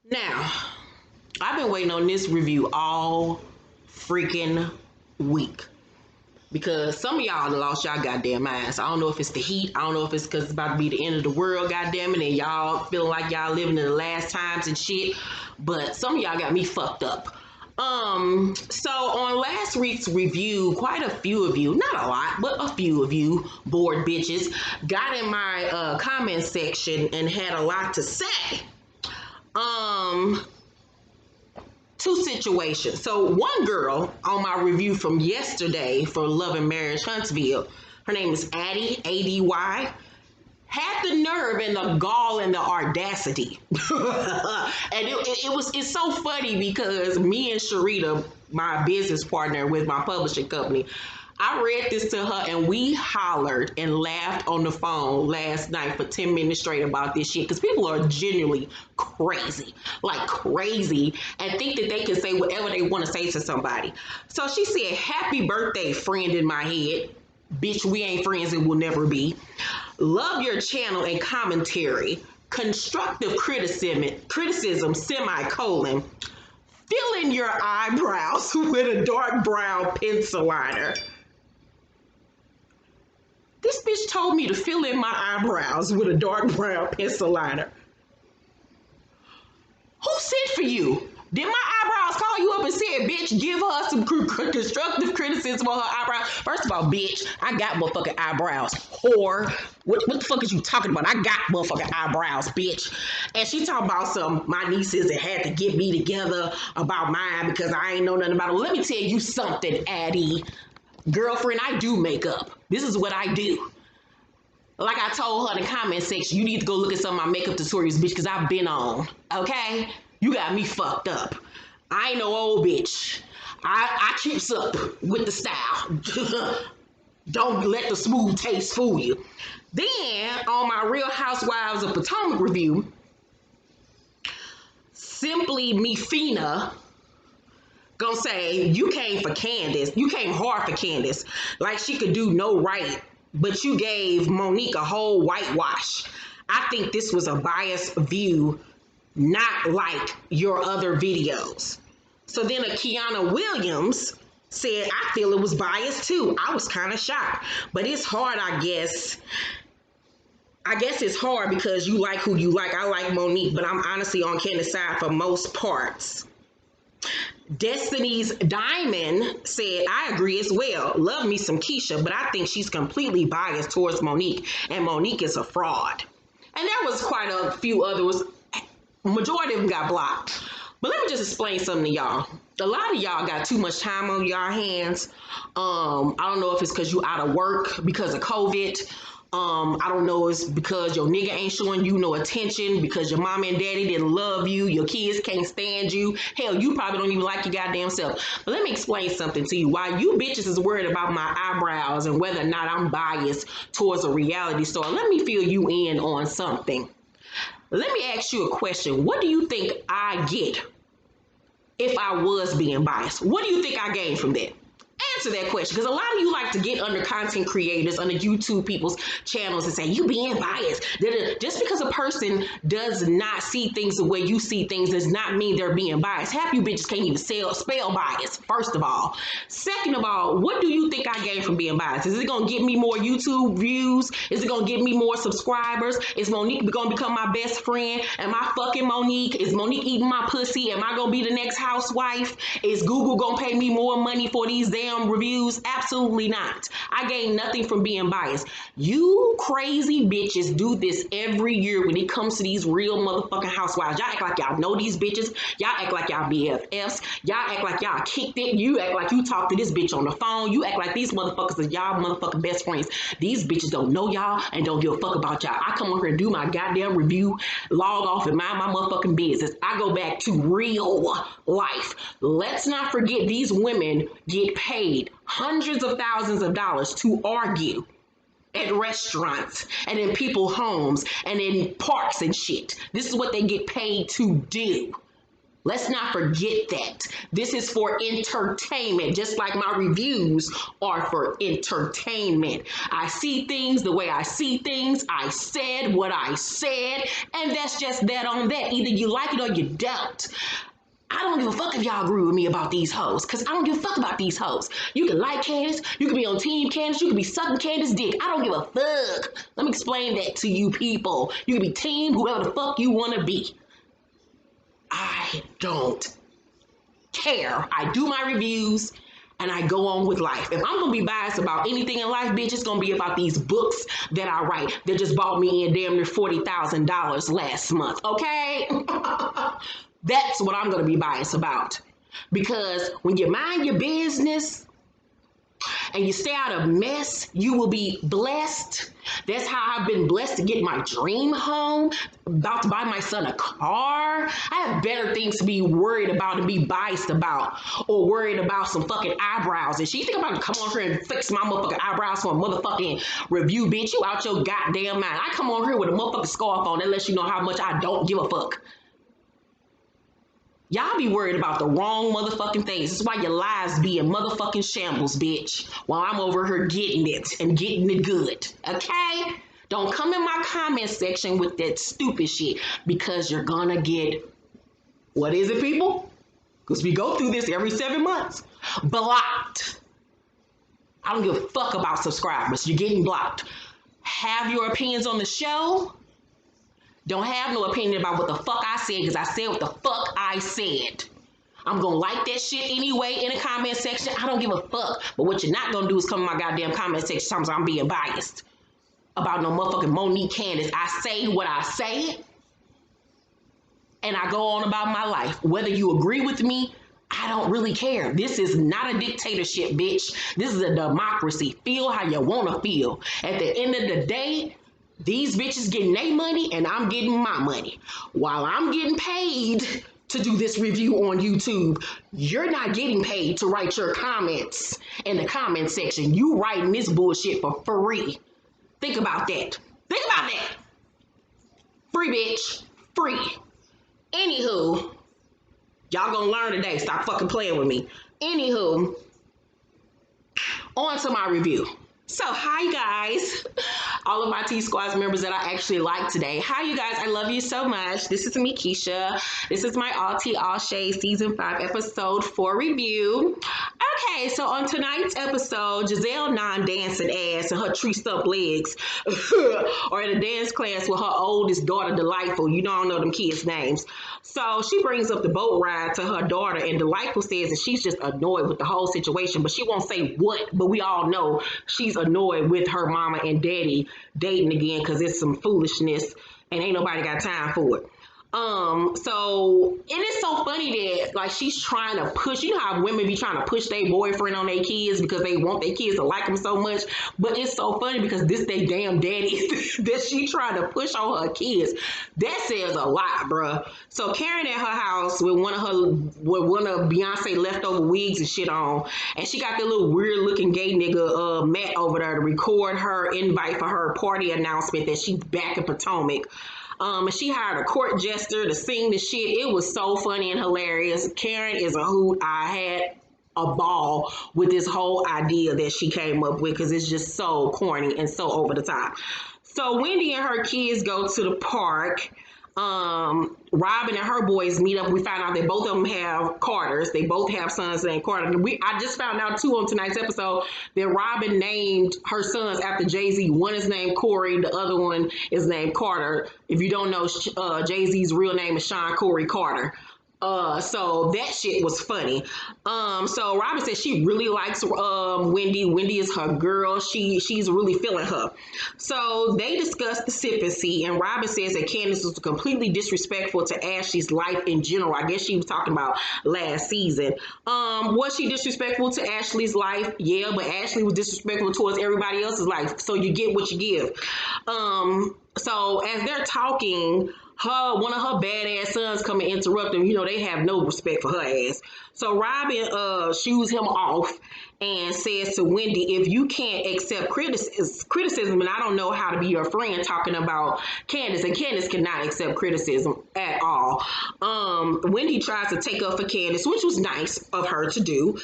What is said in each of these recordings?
Now, I've been waiting on this review all freaking week because some of y'all lost y'all goddamn minds. I don't know if it's the heat. I don't know if it's because it's about to be the end of the world, goddamn it, and y'all feeling like y'all living in the last times and shit. But some of y'all got me fucked up. So on last week's review, quite a few of you, not a lot, but a few of you bored bitches got in my comment section and had a lot to say. Two situations. So one girl on my review from yesterday for Love and Marriage Huntsville, her name is Addie, A-D-Y, had the nerve and the gall and the audacity. And it's so funny because me and Sharita, my business partner with my publishing company, I read this to her and we hollered and laughed on the phone last night for 10 minutes straight about this shit because people are genuinely crazy, like crazy, and think that they can say whatever they want to say to somebody. So she said, "Happy birthday, friend in my head. Bitch, we ain't friends and will never be. Love your channel and commentary. Constructive criticism, semicolon. Fill in your eyebrows with a dark brown pencil liner." This bitch told me to fill in my eyebrows with a dark brown pencil liner. Who sent for you? Did my eyebrows call you up and said, "Bitch, give her some constructive criticism on her eyebrows"? First of all, bitch, I got motherfucking eyebrows. Whore. What the fuck is you talking about? I got motherfucking eyebrows, bitch. And she talking about my nieces that had to get me together about mine because I ain't know nothing about it. Let me tell you something, Addie. Girlfriend, I do makeup. This is what I do. Like I told her in the comment section, you need to go look at some of my makeup tutorials, bitch, because I've been on. Okay? You got me fucked up. I ain't no old bitch. I keeps up with the style. Don't let the smooth taste fool you. Then, on my Real Housewives of Potomac review, Simply Me Fina gonna say, "You came for Candiace. You came hard for Candiace. Like she could do no right, but you gave Monique a whole whitewash. I think this was a biased view, not like your other videos." So then a Kiana Williams said, "I feel it was biased too. I was kind of shocked, but it's hard, I guess. I guess it's hard because you like who you like. I like Monique, but I'm honestly on Candiace's side for most parts." Destiny's Diamond said, "I agree as well. Love me some Keisha, but I think she's completely biased towards Monique, and Monique is a fraud." And there was quite a few others. Majority of them got blocked. But let me just explain something to y'all. A lot of y'all got too much time on y'all hands. I don't know if it's because you out of work because of COVID. I don't know, it's because your nigga ain't showing you no attention, because your mom and daddy didn't love you, your kids can't stand you. Hell, you probably don't even like your goddamn self. But let me explain something to you. Why you bitches is worried about my eyebrows and whether or not I'm biased towards a reality star, let me fill you in on something. Let me ask you a question. What do you think I get if I was being biased? What do you think I gain from that? Answer that question, because a lot of you like to get under content creators, under YouTube people's channels and say, "You being biased." Just because a person does not see things the way you see things does not mean they're being biased. Half you bitches can't even spell bias, first of all. Second of all, what do you think I gain from being biased? Is it going to get me more YouTube views? Is it going to get me more subscribers? Is Monique going to become my best friend? Am I fucking Monique? Is Monique eating my pussy? Am I going to be the next housewife? Is Google going to pay me more money for these damn reviews? Absolutely not. I gain nothing from being biased. You crazy bitches do this every year when it comes to these real motherfucking housewives. Y'all act like y'all know these bitches. Y'all act like y'all BFFs. Y'all act like y'all kicked it. You act like you talked to this bitch on the phone. You act like these motherfuckers are y'all motherfucking best friends. These bitches don't know y'all and don't give a fuck about y'all. I come over here and do my goddamn review, log off and mind my motherfucking business. I go back to real life. Let's not forget these women get paid hundreds of thousands of dollars to argue at restaurants and in people's homes and in parks and shit. This is what they get paid to do. Let's not forget that. This is for entertainment, just like my reviews are for entertainment. I see things the way I see things. I said what I said, and that's just that on that. Either you like it or you don't. I don't give a fuck if y'all agree with me about these hoes, because I don't give a fuck about these hoes. You can like Candiace, you can be on Team Candiace, you can be sucking Candiace's dick. I don't give a fuck. Let me explain that to you people. You can be team whoever the fuck you want to be. I don't care. I do my reviews and I go on with life. If I'm gonna be biased about anything in life, bitch, it's gonna be about these books that I write that just bought me in damn near $40,000 last month, okay? That's what I'm gonna be biased about. Because when you mind your business and you stay out of mess, you will be blessed. That's how I've been blessed to get my dream home, about to buy my son a car. I have better things to be worried about and be biased about, or worried about some fucking eyebrows. And she think about to come on here and fix my motherfucking eyebrows for a motherfucking review, bitch. You out your goddamn mind. I come on here with a motherfucking scarf on that lets you know how much I don't give a fuck. Y'all be worried about the wrong motherfucking things. That's why your lives be in motherfucking shambles, bitch. While I'm over here getting it and getting it good. Okay? Don't come in my comment section with that stupid shit, because you're gonna get, what is it, people? Because we go through this every 7 months. Blocked. I don't give a fuck about subscribers. You're getting blocked. Have your opinions on the show. Don't have no opinion about what the fuck I said, because I said what the fuck I said. I'm going to like that shit anyway in the comment section. I don't give a fuck. But what you're not going to do is come in my goddamn comment section sometimes I'm being biased about no motherfucking Monique Candiace. I say what I say, and I go on about my life. Whether you agree with me, I don't really care. This is not a dictatorship, bitch. This is a democracy. Feel how you want to feel. At the end of the day, these bitches getting their money and I'm getting my money. While I'm getting paid to do this review on YouTube, you're not getting paid to write your comments in the comment section. You writing this bullshit for free. Think about that. Think about that. Free, bitch. Free. Anywho, y'all gonna learn today. Stop fucking playing with me. Anywho, on to my review. So, hi guys, all of my T-Squads members that I actually like today. Hi you guys, I love you so much. This is me, Keisha. This is my All Tea, All Shade Season 5, Episode 4 review. Okay, so on tonight's episode, Gizelle non-dancing ass and her tree stump legs are in a dance class with her oldest daughter, Delightful. You don't know them kids' names. So she brings up the boat ride to her daughter, and Delightful says that she's just annoyed with the whole situation, but she won't say what, but we all know she's annoyed with her mama and daddy dating again because it's some foolishness and ain't nobody got time for it. So it is so funny that like she's trying to push, you know how women be trying to push their boyfriend on their kids because they want their kids to like them so much, but it's so funny because this they damn daddy that she trying to push on her kids. That says a lot, bruh. So Karen at her house with one of Beyonce leftover wigs and shit on, and she got that little weird looking gay nigga Matt over there to record her invite for her party announcement that she's back in Potomac. And she hired a court jester to sing the shit. It was so funny and hilarious. Karen is a hoot. I had a ball with this whole idea that she came up with because it's just so corny and so over the top. So Wendy and her kids go to the park. Robin and her boys meet up. We found out that both of them have Carters. They both have sons named Carter. I just found out too on tonight's episode that Robin named her sons after Jay-Z. One is named Corey. The other one is named Carter. If you don't know, Jay-Z's real name is Sean Corey Carter. So that shit was funny. So Robin said she really likes Wendy. Wendy is her girl. She's really feeling her. So they discussed the sippancy, and Robin says that Candiace was completely disrespectful to Ashley's life in general. I guess she was talking about last season. Was she disrespectful to Ashley's life? Yeah, but Ashley was disrespectful towards everybody else's life. So you get what you give. So as they're talking, one of her badass sons come and interrupt them. You know, they have no respect for her ass. So Robin shoos him off and says to Wendy, if you can't accept criticism, and I don't know how to be your friend, talking about Candiace, and Candiace cannot accept criticism at all. Wendy tries to take up for Candiace, which was nice of her to do.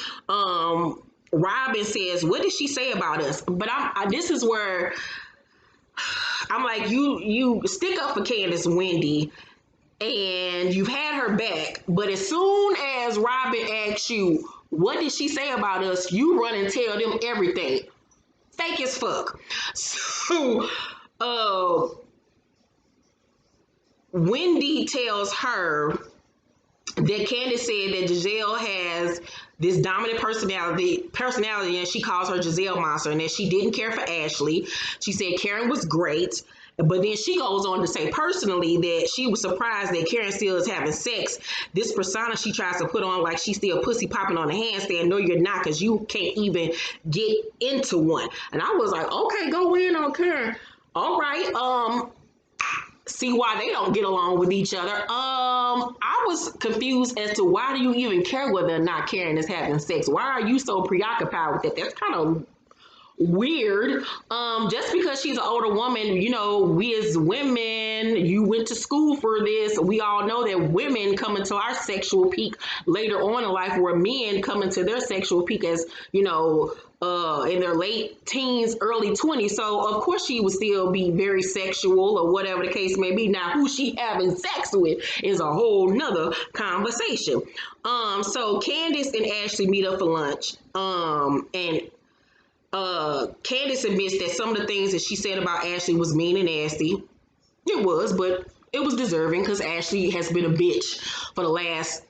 Robin says, what did she say about us? But this is where I'm like, you stick up for Candiace, Wendy, and you've had her back. But as soon as Robin asks you, what did she say about us? You run and tell them everything. Fake as fuck. So, Wendy tells her that Candiace said that Gizelle has this dominant personality, and she calls her Gizelle monster, and that she didn't care for Ashley. She said Karen was great, but then she goes on to say personally that she was surprised that Karen still is having sex. This persona she tries to put on like she's still pussy popping on the handstand. No, you're not, because you can't even get into one. And I was like, okay, go in on Karen. All right, see why they don't get along with each other. I was confused as to why do you even care whether or not Karen is having sex? Why are you so preoccupied with that? That's kind of weird. Just because she's an older woman, you know, we as women, you went to school for this. We all know that women come into our sexual peak later on in life, where men come into their sexual peak as, you know, in their late teens, early 20s. So of course she would still be very sexual or whatever the case may be. Now who she having sex with is a whole nother conversation. So Candiace and Ashley meet up for lunch. And Candiace admits that some of the things that she said about Ashley was mean and nasty. It was, but it was deserving, because Ashley has been a bitch for the last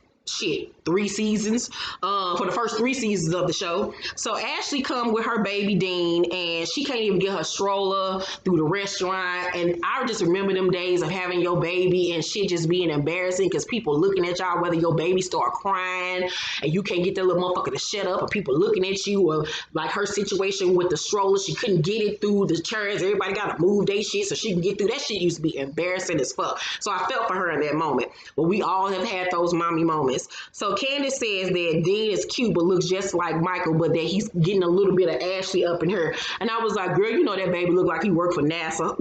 3 seasons, for the first 3 seasons of the show. So Ashley come with her baby Dean, and she can't even get her stroller through the restaurant. And I just remember them days of having your baby and shit just being embarrassing, because people looking at y'all, whether your baby start crying and you can't get that little motherfucker to shut up, or people looking at you, or like her situation with the stroller, she couldn't get it through the chairs, everybody got to move their shit so she can get through. That shit used to be embarrassing as fuck. So I felt for her in that moment, but we all have had those mommy moments. So Candiace says that Dean is cute but looks just like Michael, but that he's getting a little bit of Ashley up in her. And I was like, girl, you know that baby look like he worked for NASA.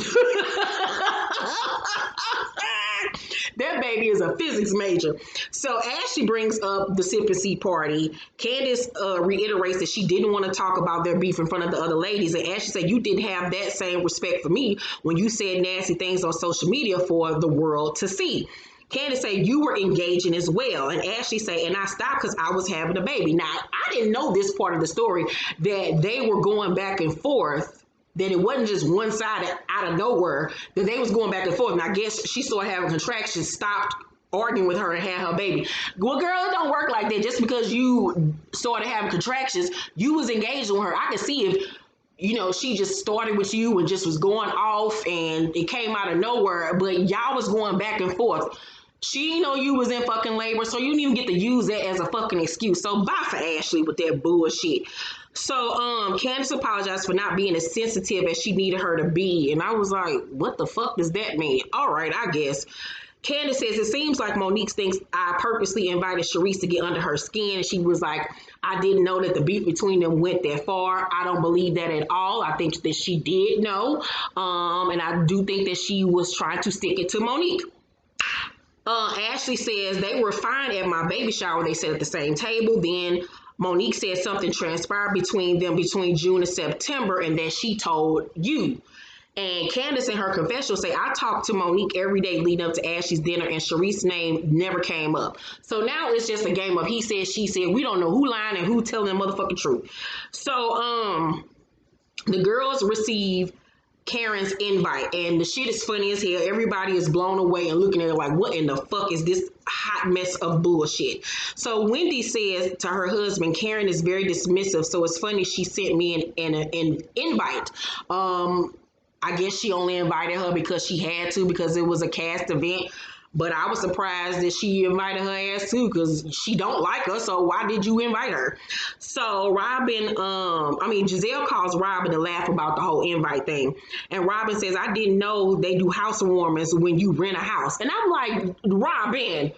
That baby is a physics major. So Ashley brings up the sip and see party. Candiace reiterates that she didn't want to talk about their beef in front of the other ladies. And Ashley said, you didn't have that same respect for me when you said nasty things on social media for the world to see. Candiace say you were engaging as well. And Ashley say, and I stopped because I was having a baby. Now, I didn't know this part of the story, that they were going back and forth, that it wasn't just one side out of nowhere, that they was going back and forth. And I guess she started having contractions, stopped arguing with her, and had her baby. Well, girl, it don't work like that. Just because you started having contractions, you was engaging with her. I could see if, you know, she just started with you and just was going off and it came out of nowhere, but y'all was going back and forth. She didn't know you was in fucking labor, so you didn't even get to use that as a fucking excuse. So bye for Ashley with that bullshit. So Candiace apologized for not being as sensitive as she needed her to be. And I was like, what the fuck does that mean? All right, I guess. Candiace says, it seems like Monique thinks I purposely invited Charisse to get under her skin. And she was like, I didn't know that the beef between them went that far. I don't believe that at all. I think that she did know. And I do think that she was trying to stick it to Monique. Ashley says they were fine at my baby shower. They sat at the same table. Then Monique said something transpired between them between June and September, and that she told you. And Candiace in her confessional say, I talked to Monique every day leading up to Ashley's dinner, and Charisse's name never came up. So now it's just a game of he said, she said. We don't know who lying and who telling the motherfucking truth. So the girls receive Karen's invite, and the shit is funny as hell. Everybody is blown away and looking at her like, what in the fuck is this hot mess of bullshit? So Wendy says to her husband, Karen is very dismissive, so it's funny she sent me an invite. I guess she only invited her because she had to, because it was a cast event. But I was surprised that she invited her ass too, because she don't like her. So why did you invite her? So Gizelle calls Robin to laugh about the whole invite thing. And Robin says, I didn't know they do housewarmings when you rent a house. And I'm like, no.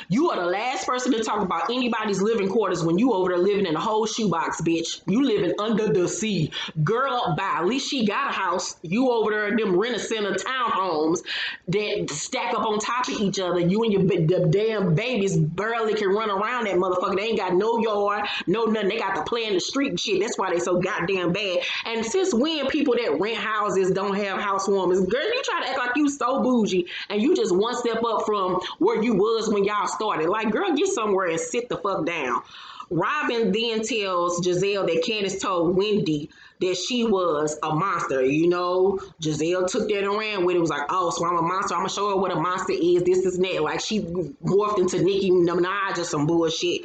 You are the last person to talk about anybody's living quarters when you over there living in a whole shoebox, bitch. You living under the sea. Girl, bye. At least she got a house. You over there in them rent-a-center townhomes that stack up on top of each other. You and the damn babies barely can run around that motherfucker. They ain't got no yard, no nothing. They got to play in the street and shit. That's why they so goddamn bad. And since when people that rent houses don't have housewarmers? Girl, you try to act like you so bougie and you just one step up from where you was when y'all started. Like, girl, get somewhere and sit the fuck down. Robin then tells Gizelle that Candiace told Wendy that she was a monster. You know, Gizelle took that and ran with it. It was like, oh, so I'm a monster. I'm going to show her what a monster is. This is that. Like, she morphed into Nicki Minaj or some bullshit.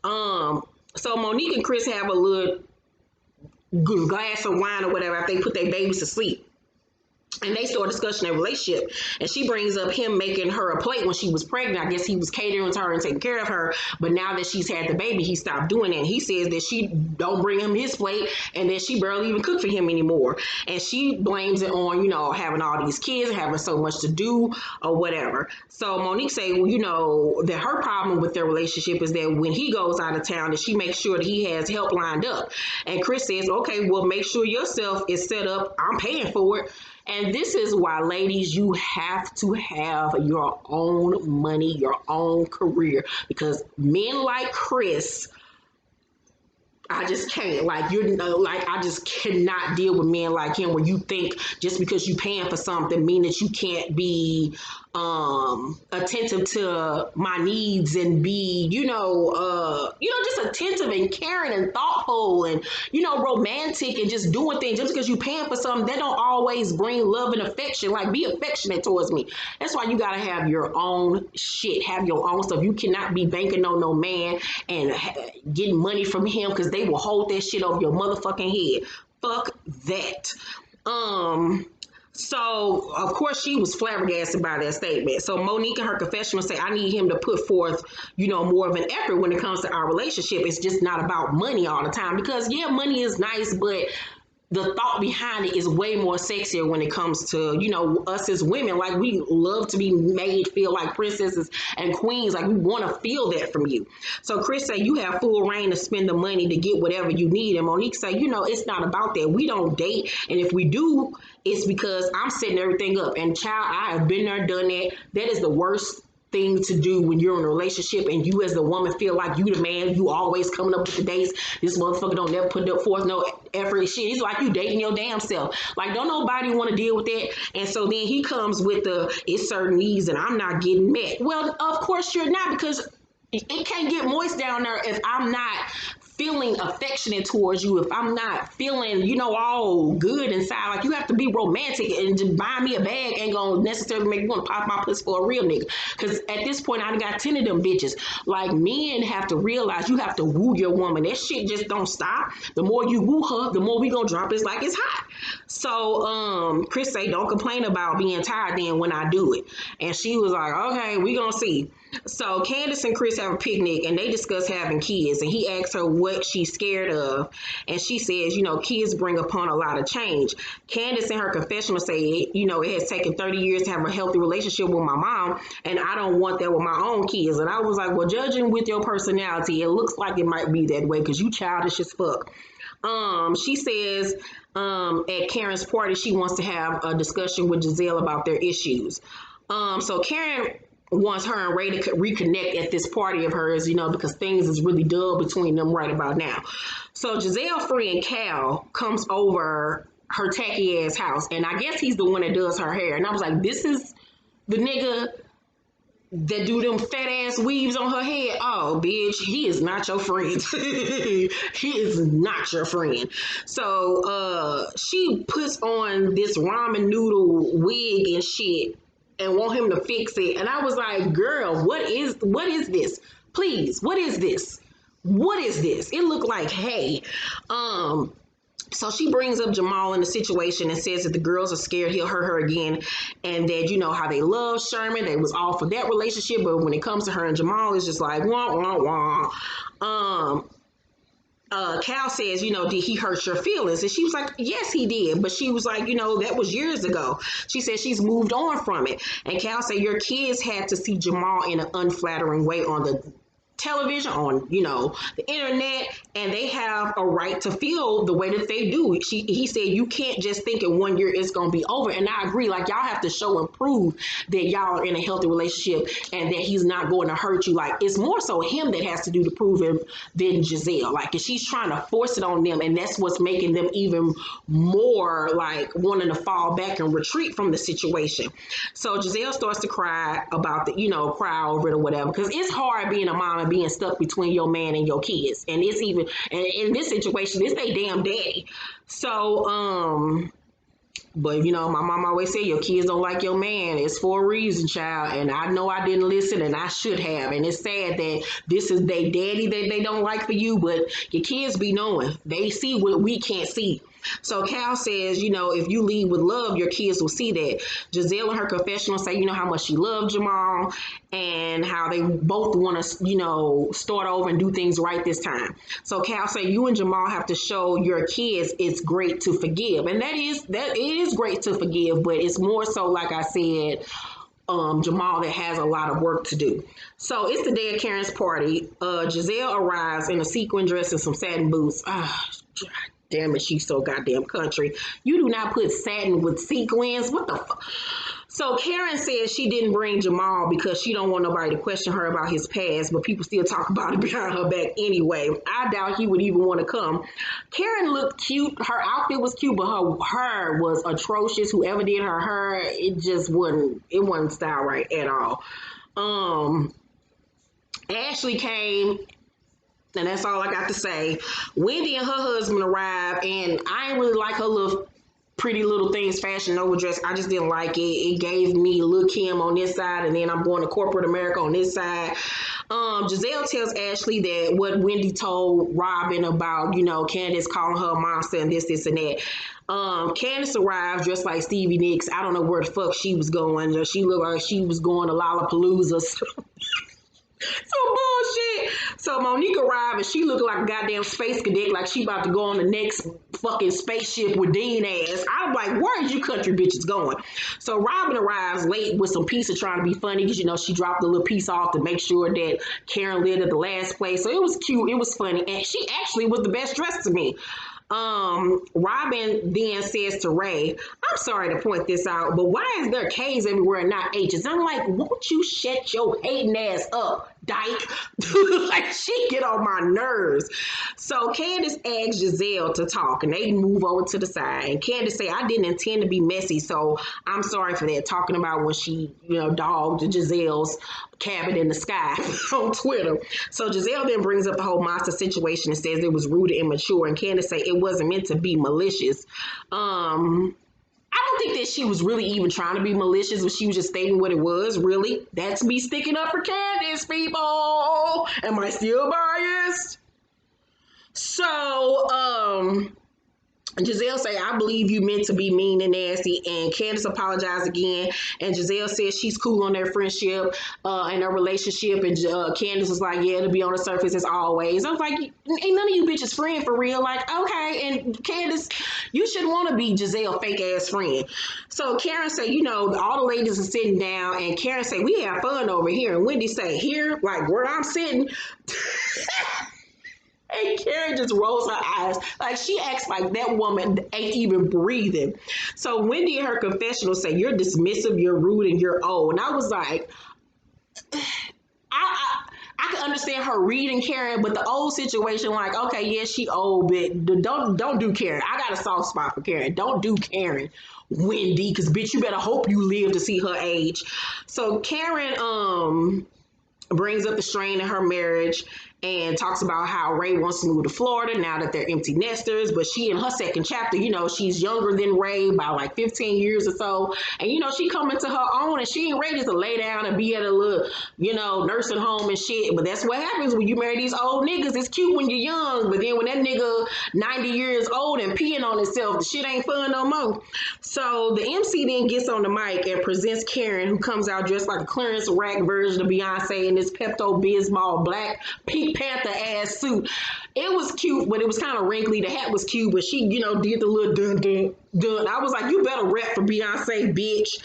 So Monique and Chris have a little glass of wine or whatever after they put their babies to sleep. And they start discussing their relationship. And she brings up him making her a plate when she was pregnant. I guess he was catering to her and taking care of her. But now that she's had the baby, he stopped doing that. He says that she don't bring him his plate and that she barely even cook for him anymore. And she blames it on, having all these kids, having so much to do or whatever. So Monique say, that her problem with their relationship is that when he goes out of town, that she makes sure that he has help lined up. And Chris says, okay, well, make sure yourself is set up. I'm paying for it. And this is why, ladies, you have to have your own money, your own career, because men like Chris, I just can't. I just cannot deal with men like him where you think just because you paying for something mean that you can't be attentive to my needs and be, just attentive and caring and thoughtful and, romantic and just doing things. Just because you paying for something, that don't always bring love and affection. Like, be affectionate towards me. That's why you got to have your own shit, have your own stuff. You cannot be banking on no man and getting money from him because they will hold that shit over your motherfucking head. Fuck that. So, of course, she was flabbergasted by that statement. So Monique in her confession will say, I need him to put forth, more of an effort when it comes to our relationship. It's just not about money all the time. Because, yeah, money is nice, but the thought behind it is way more sexier when it comes to, us as women. Like, we love to be made feel like princesses and queens. Like, we want to feel that from you. So Chris say, you have full reign to spend the money to get whatever you need. And Monique say, it's not about that. We don't date. And if we do, it's because I'm setting everything up. And child, I have been there, done that. That is the worst thing to do when you're in a relationship and you as the woman feel like you the man, you always coming up with the dates. This motherfucker don't never put up forth no effort and shit. It's like you dating your damn self. Like, don't nobody want to deal with that. And so then he comes with it's certain needs and I'm not getting met. Well, of course you're not, because it can't get moist down there if I'm not feeling affectionate towards you, if I'm not feeling, all good inside. Like, you have to be romantic, and just buying me a bag ain't gonna necessarily make me want to pop my pussy for a real nigga. Because at this point, I done got 10 of them bitches. Like, men have to realize you have to woo your woman. That shit just don't stop. The more you woo her, the more we gonna drop it like it's hot. So Chris say, don't complain about being tired then when I do it. And she was like, okay, we gonna see. So Candiace and Chris have a picnic and they discuss having kids, and he asks her what she's scared of, and she says, kids bring upon a lot of change. Candiace in her confession will say, it has taken 30 years to have a healthy relationship with my mom, and I don't want that with my own kids. And I was like, well, judging with your personality, it looks like it might be that way because you childish as fuck. She says at Karen's party she wants to have a discussion with Gizelle about their issues. So Karen wants her and Ray to reconnect at this party of hers, because things is really dull between them right about now. So Gizelle friend Cal comes over her tacky ass house, and I guess he's the one that does her hair. And I was like, this is the nigga that do them fat ass weaves on her head. Oh, bitch, he is not your friend. He is not your friend. So she puts on this ramen noodle wig and shit and want him to fix it. And I was like, girl, what is this? Please, what is this? What is this? It looked like hay. So she brings up Jamal in the situation and says that the girls are scared he'll hurt her again, and that you know how they love Sherman, they was all for that relationship, but when it comes to her and Jamal, it's just like wah wah wah. Cal says, you know, did he hurt your feelings? And she was like, yes, he did. But she was like, you know, that was years ago. She said she's moved on from it. And Cal said, your kids had to see Jamal in an unflattering way on the television, on, you know, the internet, and they have a right to feel the way that they do. He said, you can't just think in 1 year it's going to be over. And I agree. Like, y'all have to show and prove that y'all are in a healthy relationship and that he's not going to hurt you. Like, it's more so him that has to do to prove it than Gizelle. Like, if she's trying to force it on them, and that's what's making them even more like wanting to fall back and retreat from the situation. So Gizelle starts to cry about the, you know, cry over it or whatever, because it's hard being a mom and being stuck between your man and your kids. And it's even, and in this situation, it's they damn daddy. So, but you know, my mom always said, your kids don't like your man. It's for a reason, child. And I know I didn't listen, and I should have. And it's sad that this is their daddy that they don't like for you, but your kids be knowing. They see what we can't see. So Cal says, you know, if you lead with love, your kids will see that. Gizelle in her confessional say, you know, how much she loved Jamal and how they both want to, you know, start over and do things right this time. So Cal say, you and Jamal have to show your kids it's great to forgive. And that it is great to forgive, but it's more so, like I said, Jamal that has a lot of work to do. So it's the day of Karen's party. Gizelle arrives in a sequin dress and some satin boots. Damn it, she's so goddamn country. You do not put satin with sequins. What the fuck? So Karen says she didn't bring Jamal because she don't want nobody to question her about his past, but people still talk about it behind her back anyway. I doubt he would even want to come. Karen looked cute. Her outfit was cute, but her hair was atrocious. Whoever did her hair, it wasn't style right at all. Ashley came, and that's all I got to say. Wendy and her husband arrived, and I didn't really like her little pretty little things fashion Nova dress. I just didn't like it. It gave me Lil' Kim on this side, and then I'm going to corporate America on this side. Gizelle tells Ashley that what Wendy told Robin about, you know, Candiace calling her a monster and this, and that. Candiace arrived dressed like Stevie Nicks. I don't know where the fuck she was going. She looked like she was going to Lollapalooza. Some bullshit. So Monique arrived and she looked like a goddamn space cadet, like she about to go on the next fucking spaceship with Dean ass. I'm like, where is you country bitches going? So Robin arrives late with some pizza trying to be funny because, you know, she dropped a little piece off to make sure that Karen lived at the last place. So it was cute. It was funny. And she actually was the best dressed to me. Robin then says to Ray, I'm sorry to point this out, but why is there K's everywhere and not H's? I'm like, won't you shut your hating ass up, dyke? Like, she get on my nerves. So Candiace asks Gizelle to talk, and they move over to the side. And Candiace say, I didn't intend to be messy, so I'm sorry for that. Talking about when she, you know, dogged Giselle's cabin in the sky on Twitter. So Gizelle then brings up the whole monster situation and says it was rude and immature. And Candiace say it wasn't meant to be malicious. I don't think that she was really even trying to be malicious, but she was just stating what it was. Really, that's me sticking up for Candiace, people. Am I still biased? So, Gizelle say, I believe you meant to be mean and nasty, and Candiace apologized again, and Gizelle says she's cool on their friendship and their relationship, and Candiace was like, yeah, it'll be on the surface as always. I was like, ain't none of you bitches friend for real. Like, okay, and Candiace, you should want to be Gizelle fake ass friend. So Karen say, you know, all the ladies are sitting down, and Karen say, we have fun over here, and Wendy say, here, like where I'm sitting. And Karen just rolls her eyes. Like, she acts like that woman ain't even breathing. So Wendy in her confessional say, you're dismissive, you're rude, and you're old. And I was like, I can understand her reading Karen, but the old situation, like, okay, yeah, she old, but don't do Karen. I got a soft spot for Karen. Don't do Karen, Wendy, because bitch, you better hope you live to see her age. So Karen brings up the strain in her marriage, and talks about how Ray wants to move to Florida now that they're empty nesters. But she in her second chapter, you know, she's younger than Ray by like 15 years or so. And, you know, she coming to her own and she ain't ready to lay down and be at a little, you know, nursing home and shit. But that's what happens when you marry these old niggas. It's cute when you're young, but then when that nigga 90 years old and peeing on himself, the shit ain't fun no more. So the MC then gets on the mic and presents Karen, who comes out dressed like a clearance rack version of Beyonce in this Pepto-Bismol black Pink Panther ass suit. It was cute, but it was kind of wrinkly. The hat was cute, but she, you know, did the little dun dun dun. I was like, you better rap for Beyonce, bitch.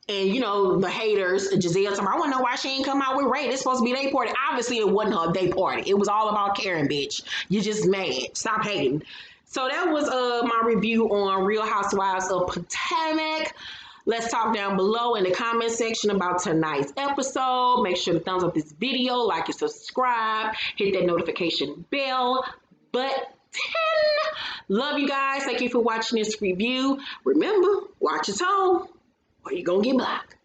And you know, the haters, Gizelle talking about, I want to know why she ain't come out with Ray. This supposed to be their party. Obviously, it wasn't her day party. It was all about Karen, bitch. You just mad. Stop hating. So that was my review on Real Housewives of Potomac. Let's talk down below in the comment section about tonight's episode. Make sure to thumbs up this video, like and subscribe, hit that notification bell button. Love you guys. Thank you for watching this review. Remember, watch your tone or you're gonna get blocked.